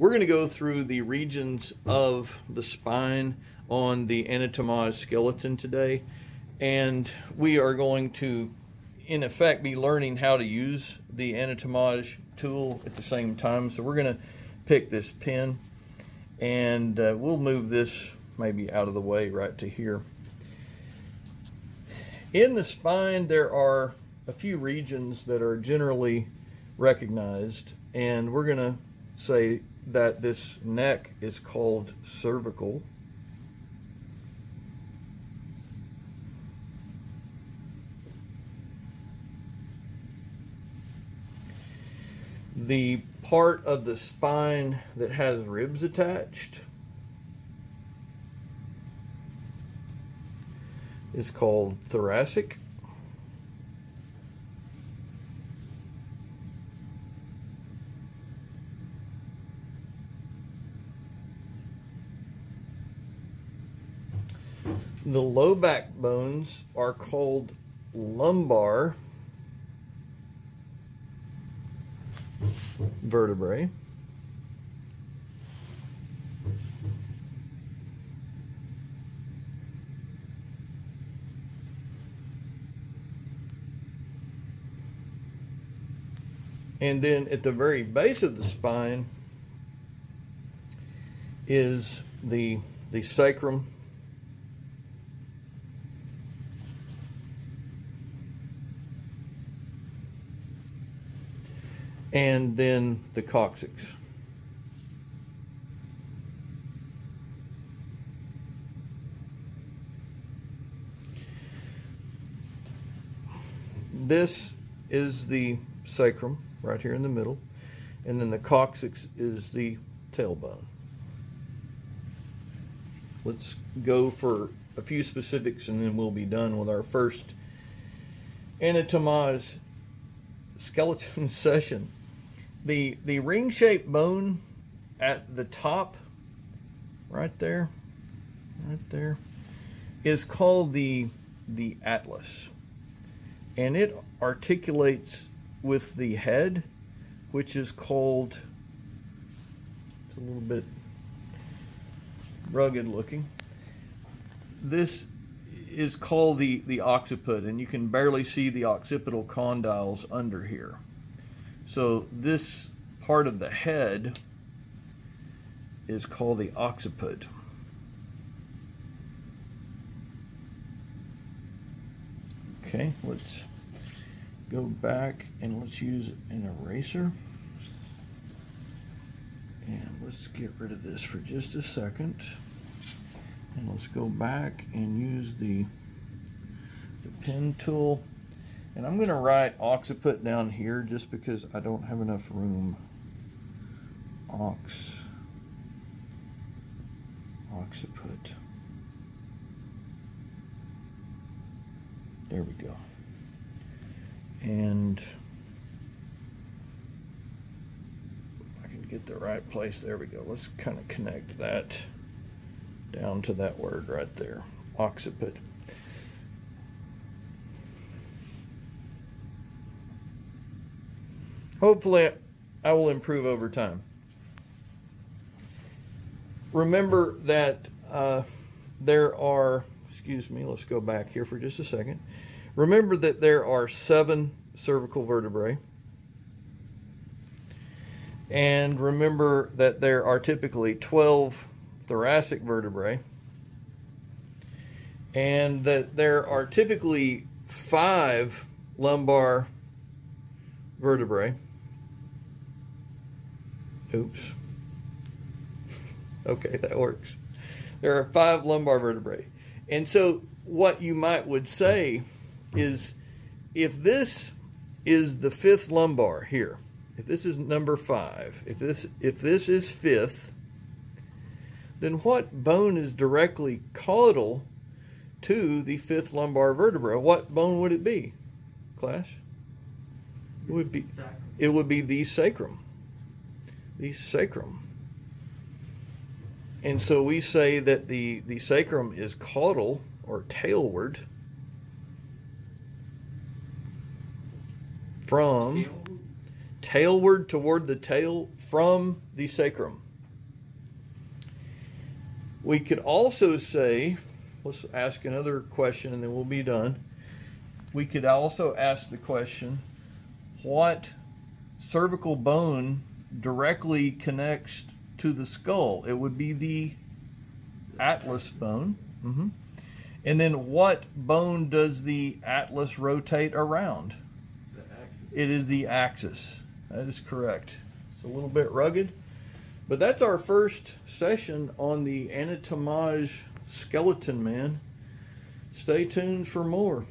We're going to go through the regions of the spine on the Anatomage skeleton today, and we are going to, in effect, be learning how to use the Anatomage tool at the same time. So we're going to pick this pin, and we'll move this maybe out of the way right to here. In the spine, there are a few regions that are generally recognized, and we're going to say that this neck is called cervical. The part of the spine that has ribs attached is called thoracic. The low back bones are called lumbar vertebrae. And then at the very base of the spine is the sacrum, and then the coccyx. This is the sacrum right here in the middle, and then the coccyx is the tailbone. Let's go for a few specifics, and then we'll be done with our first Anatomage skeleton session. The ring-shaped bone at the top, right there, is called the atlas, and it articulates with the head, which is called, it's a little bit rugged looking. This is called the occiput, and you can barely see the occipital condyles under here. So this part of the head is called the occiput. Okay, let's go back and let's use an eraser. And let's get rid of this for just a second. And let's go back and use the pen tool. And I'm going to write occiput down here just because I don't have enough room. Occiput. There we go. And I can get the right place. There we go. Let's kind of connect that down to that word right there, occiput. Hopefully I will improve over time. Remember that there are, excuse me, let's go back here for just a second. Remember that there are 7 cervical vertebrae. And remember that there are typically 12 thoracic vertebrae. And that there are typically 5 lumbar vertebrae. Oops. Okay, that works. There are 5 lumbar vertebrae. And so what you would say is, if this is the 5th lumbar here, if this is number 5, if this is 5th, then what bone is directly caudal to the 5th lumbar vertebra? What bone would it be, class? It would be the sacrum. The sacrum. And so we say that the sacrum is caudal or tailward from tailward toward the tail from the sacrum. We could also say, let's ask another question and then we'll be done. We could also ask the question, what cervical bone directly connects to the skull? It would be the atlas bone. And then what bone does the atlas rotate around? The axis. It is the axis. That is correct. It's a little bit rugged, but that's our first session on the Anatomage skeleton man. Stay tuned for more.